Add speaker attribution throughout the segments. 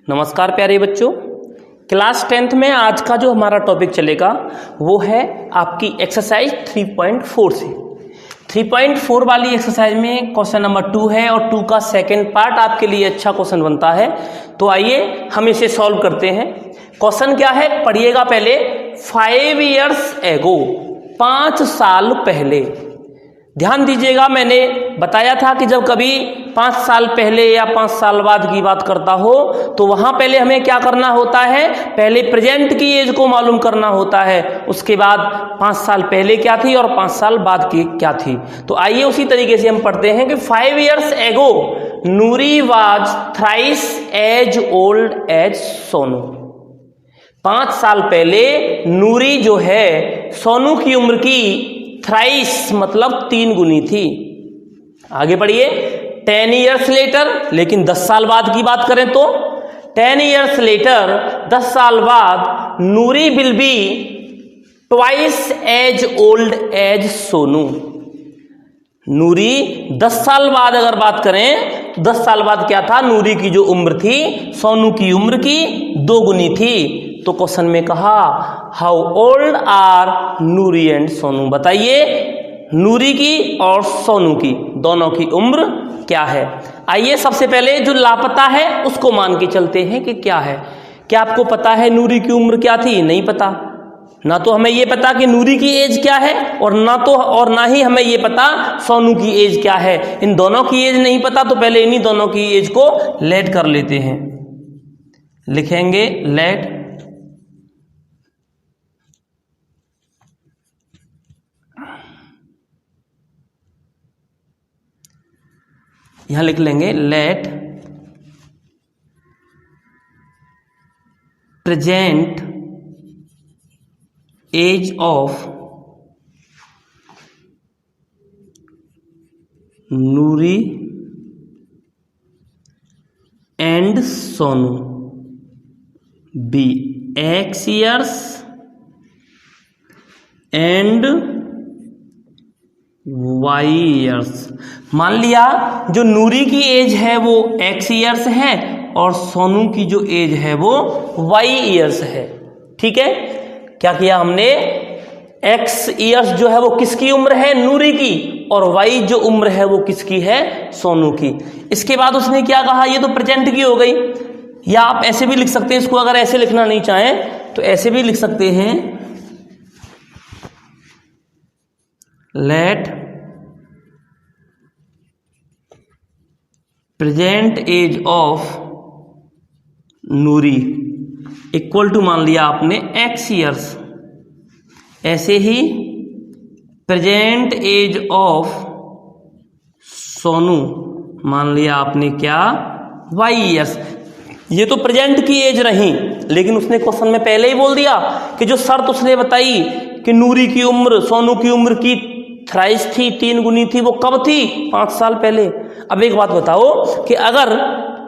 Speaker 1: नमस्कार प्यारे बच्चों, क्लास 10th में आज का जो हमारा टॉपिक चलेगा वो है आपकी एक्सरसाइज 3.4 से। 3.4 वाली एक्सरसाइज में क्वेश्चन नंबर 2 है और 2 का सेकंड पार्ट आपके लिए अच्छा क्वेश्चन बनता है। तो आइए हम इसे सॉल्व करते हैं। क्वेश्चन क्या है पढ़िएगा पहले। 5 years ago, 5 साल पहले। ध्यान दीजिएगा, मैंने बताया था कि जब कभी 5 साल पहले या 5 साल बाद की बात करता हो तो वहां पहले हमें क्या करना होता है, पहले प्रेजेंट की एज को मालूम करना होता है, उसके बाद 5 साल पहले क्या थी और 5 साल बाद की क्या थी। तो आइए उसी तरीके से हम पढ़ते हैं कि 5 years ago Noori was thrice as old as Sonu. 5 साल पहले नूरी जो है सोनू की उम्र की थ्राइस मतलब 3 गुनी थी। आगे बढ़िए। 10 years later, लेकिन 10 साल बाद की बात करें तो 10 years later 10 साल बाद Noori will be twice as old as Sonu. Noori 10 साल बाद अगर बात करें तो 10 साल बाद क्या था, नूरी की जो उम्र थी सोनू की उम्र की 2 गुनी थी। तो क्वेश्चन में कहा how old are Noori and Sonu. बताइए नूरी की और सोनू की दोनों की उम्र क्या है। आइए सबसे पहले जो लापता है उसको मान के चलते हैं कि क्या है। क्या आपको पता है नूरी की उम्र क्या थी? नहीं पता। ना तो हमें ये पता कि नूरी की एज क्या है और ना ही हमें ये पता सोनू की एज क्या है। इन दोनों की एज नहीं पता तो पहले इन्हीं दोनों की एज को लेट कर लेते हैं। लिखेंगे लेट यहां लिख लेंगे let present age of Noori and Sonu be X years and Y years। मान लिया जो नूरी की एज है वो X years है और सोनू की जो एज है वो Y years है। ठीक है, क्या किया हमने, X years जो है वो किसकी उम्र है, नूरी की, और Y जो उम्र है वो किसकी है, सोनू की। इसके बाद उसने क्या कहा, ये तो प्रेजेंट की हो gई, या आप ऐसे भी लिख सकते हैं इसको, अगर ऐसे लिखना नहीं चाहें तो ऐसे भी लिख सकते हैं let present age of Noori equal to मान लिया आपने X years। ऐसे ही प्रेजेंट एज ऑफ सोनू मान लिया आपने क्या, Y years। ये तो प्रेजेंट की एज रही, लेकिन उसने क्वेश्चन में पहले ही बोल दिया कि जो शर्त उसने बताई कि नूरी की उम्र सोनू की उम्र की थ्राइस थी, 3 गुनी थी, वो कब थी, 5 साल पहले। अब एक बात बताओ कि अगर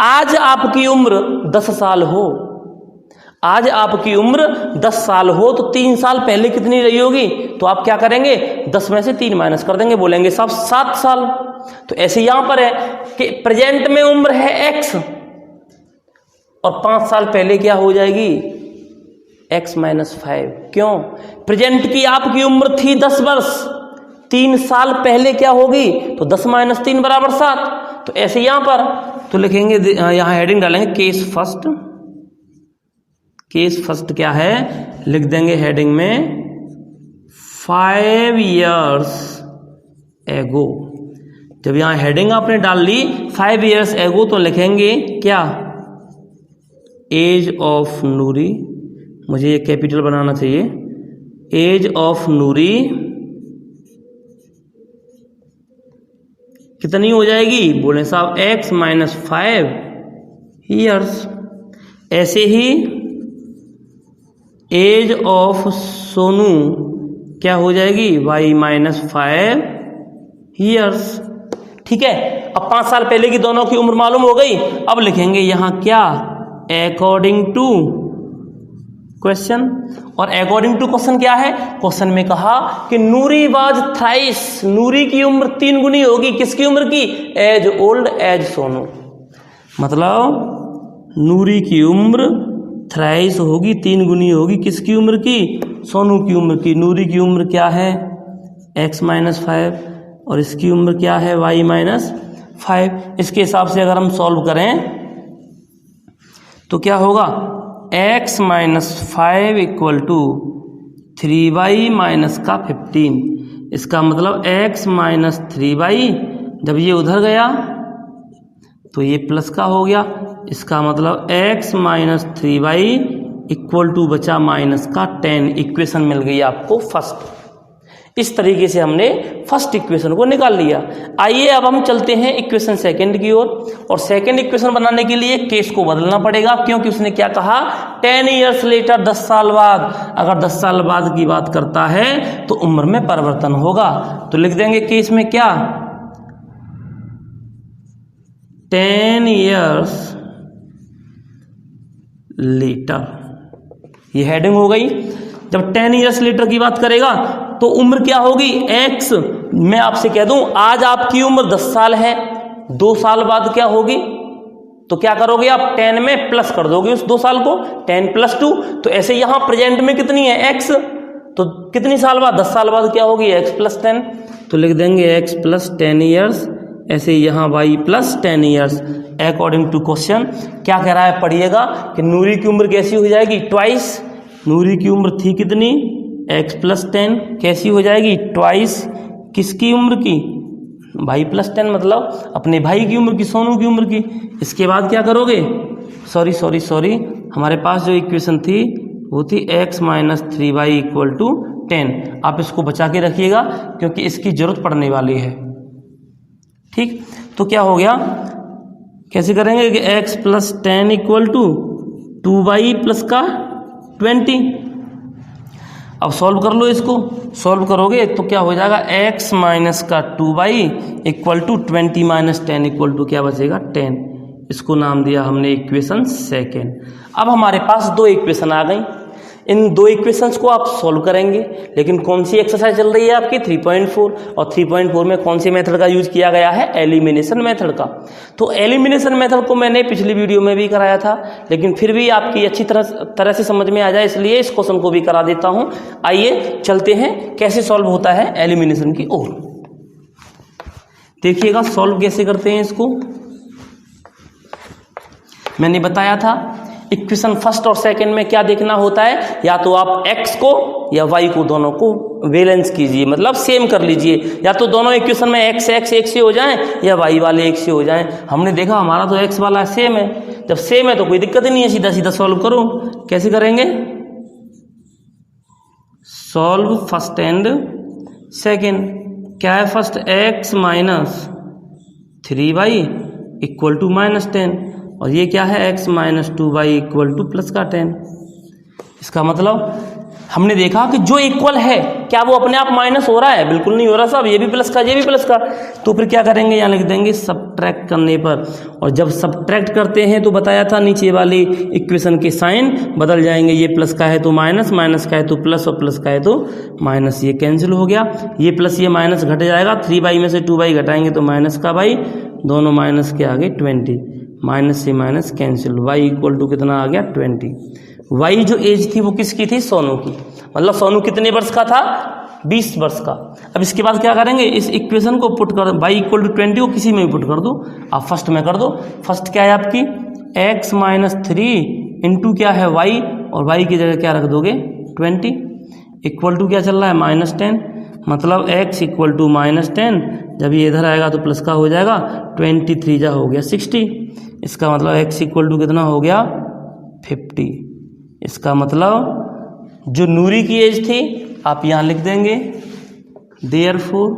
Speaker 1: आज आपकी उम्र 10 साल हो, आज आपकी उम्र 10 साल हो तो 3 साल पहले कितनी रही होगी, तो आप क्या करेंगे, 10 में से 3 माइनस कर देंगे, बोलेंगे साहब 7 साल। तो ऐसे यहां पर है कि प्रेजेंट में उम्र है X और 5 साल पहले क्या हो जाएगी, X - 5। क्यों, प्रेजेंट की आपकी उम्र थी 10 वर्ष, 3 साल पहले क्या होगी, तो 10 - 3 = 7। तो ऐसे यहां पर तो लिखेंगे, यहां हेडिंग डालेंगे केस फर्स्ट। केस फर्स्ट क्या है, लिख देंगे हेडिंग में 5 years ago। जब यहां हेडिंग आपने डाल ली 5 years ago तो लिखेंगे क्या, एज ऑफ नूरी, मुझे ये कैपिटल बनाना चाहिए, एज ऑफ नूरी कितनी हो जाएगी, बोले साहब X - 5 years। ऐसे ही एज ऑफ सोनू क्या हो जाएगी, Y - 5 years। ठीक है, अब 5 साल पहले की दोनों की उम्र मालूम हो गई। अब लिखेंगे यहां क्या, अकॉर्डिंग टू क्वेश्चन। और अकॉर्डिंग टू क्वेश्चन क्या है, क्वेश्चन में कहा कि नूरी वाज थ्राइस, नूरी की उम्र 3 गुनी होगी, किसकी उम्र की, एज ओल्ड एज सोनू। मतलब नूरी की उम्र थ्राइस होगी, 3 गुनी होगी किसकी उम्र की? सोनू की उम्र की। नूरी की उम्र क्या है? x माइनस 5 और इसकी उम्र क्या है? y minus 5। इसके हिसाब से अगर हम सॉल्व करें तो क्या होगा? x minus 5 equal to 3y minus का 15। इसका मतलब x माइनस 3y, जब ये उधर गया तो ये प्लस का हो गया। इसका मतलब x minus 3y equal to बचा माइनस का 10। इक्वेशन मिल गई आपको फर्स्ट। इस तरीके से हमने फर्स्ट इक्वेशन को निकाल लिया। आइए अब हम चलते हैं इक्वेशन सेकंड की ओर। और सेकंड इक्वेशन बनाने के लिए केस को बदलना पड़ेगा, क्योंकि उसने क्या कहा? 10 ईयर्स लेटर, 10 साल बाद। अगर 10 साल बाद की बात करता है तो उम्र में परिवर्तन होगा। तो लिख देंगे केस में क्या? 10 ईयर्स लेटर, ये हेडिंग हो गई। जब 10 ईयर्स लेटर की बात करेगा तो उम्र क्या होगी? x। मैं आपसे कह दूं आज आपकी उम्र 10 साल है, 2 साल बाद क्या होगी? तो क्या करोगे आप? 10 में प्लस कर दोगे उस 2 साल को, 10 + 2। तो ऐसे यहां प्रेजेंट में कितनी है? x। तो कितनी साल बाद? 10 साल बाद क्या होगी? x + 10। तो लिख देंगे x + 10 ईयर्स। ऐसे यहाँ y + 10 years according to question. क्या कह रहा है पढ़िएगा कि नूरी की उम्र कैसी हो जाएगी? ट्वाइस। नूरी की उम्र थी कितनी? x + 10। कैसी हो जाएगी? ट्वाइस किसकी उम्र की? भाई + 10, मतलब अपने भाई की उम्र की, सोनू की उम्र की। इसके बाद क्या करोगे? सॉरी, हमारे पास जो इक्वेशन थी वो थी x minus 3y equal to 10। आप इसको बचा के रखिएगा क्योंकि इसकी जरूरत पड़ने वाली है। ठीक, तो क्या हो गया? कैसे करेंगे कि x + 10 इक्वल टू 2y + का 20। अब सॉल्व कर लो इसको। सॉल्व करोगे तो क्या हो जाएगा? x माइनस का 2y equal to 20 minus 10 equal to क्या बचेगा? 10। इसको नाम दिया हमने इक्वेशन सेकेंड। अब हमारे पास 2 इक्वेशन आ गई। इन 2 इक्वेशंस को आप सॉल्व करेंगे, लेकिन कौन सी एक्सरसाइज चल रही है आपकी? 3.4। और 3.4 में कौन से मेथड का यूज किया गया है? एलिमिनेशन मेथड का। तो एलिमिनेशन मेथड को मैंने पिछली वीडियो में भी कराया था, लेकिन फिर भी आपकी अच्छी तरह से समझ में आ जाए इसलिए इस क्वेश्चन को भी करा देता हूं। आइए चलते हैं कैसे सॉल्व होता है एलिमिनेशन की ओर। देखिएगा सॉल्व कैसे करते हैं इसको। मैंने बताया था इक्वेशन फर्स्ट और सेकंड में क्या देखना होता है? या तो आप x को या y को दोनों को बैलेंस कीजिए, मतलब सेम कर लीजिए। या तो दोनों इक्वेशन में x एक से हो जाएं या y वाले एक से हो जाएं। हमने देखा हमारा तो x वाला सेम है। जब सेम है तो कोई दिक्कत ही नहीं है, सीधा सीधा सॉल्व करो। कैसे करेंगे? Solve first and second. क्या है first? x minus 3y equal to -10, और ये क्या है? x minus 2y equal to plus का 10। इसका मतलब हमने देखा कि जो इक्वल है क्या वो अपने आप माइनस हो रहा है? बिल्कुल नहीं हो रहा साहब। ये भी प्लस का, ये भी प्लस का। तो फिर क्या करेंगे? यहाँ लिख देंगे सब्ट्रैक्ट करने पर। और जब सब्ट्रैक्ट करते हैं तो बताया था नीचे वाली इक्वेशन के साइन बदल जाएंगे। ये प्लस का है तो माइनस, माइनस का है तो प्लस, और प्लस का है तो माइनस। ये कैंसिल हो गया। ये प्लस ये माइनस घट जाएगा। 3y में से 2y घटाएंगे तो माइनस का y, दोनों माइनस के आगे 20। माइनस से minus cancel. y equal to कितना आ गया? 20। y जो एज थी वो किसकी थी? सोनू की। मतलब सोनू कितने वर्ष का था? 20 वर्ष का। अब इसके बाद क्या करेंगे? इस इक्वेशन को पुट कर, y इक्वल टू 20 को किसी में भी पुट कर दो। आप फर्स्ट में कर दो। फर्स्ट क्या है आपकी? x माइनस 3 इंटू क्या है? y, और y की जगह क्या रख दोगे? 20 इक्वल टू क्या चल रहा है? -10। मतलब x इक्वल टू -10। जब ये इधर आएगा तो प्लस का हो जाएगा। 23 जा हो गया 60। इसका मतलब x इक्वल टू कितना हो गया? 50। इसका मतलब जो नूरी की एज थी आप यहाँ लिख देंगे, therefore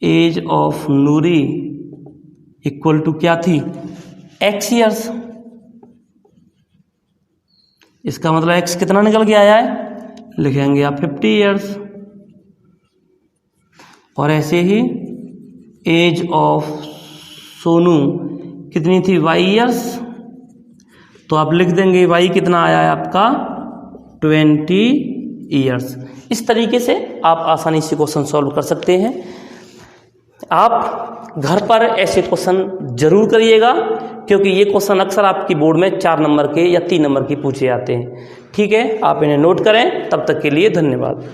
Speaker 1: age of Noori equal to क्या थी? x years. इसका मतलब x कितना निकल के आया है? लिखेंगे आप 50 ईयर्स। और ऐसे ही एज ऑफ सोनू कितनी थी? y years. तो आप लिख देंगे y कितना आया है आपका? 20 ईयर्स। इस तरीके से आप आसानी से क्वेश्चन सॉल्व कर सकते हैं। आप घर पर ऐसे क्वेश्चन जरूर करिएगा, क्योंकि ये क्वेश्चन अक्सर आपकी बोर्ड में 4 नंबर के या 3 नंबर के पूछे जाते हैं। ठीक है, आप इन्हें नोट करें। तब तक के लिए धन्यवाद।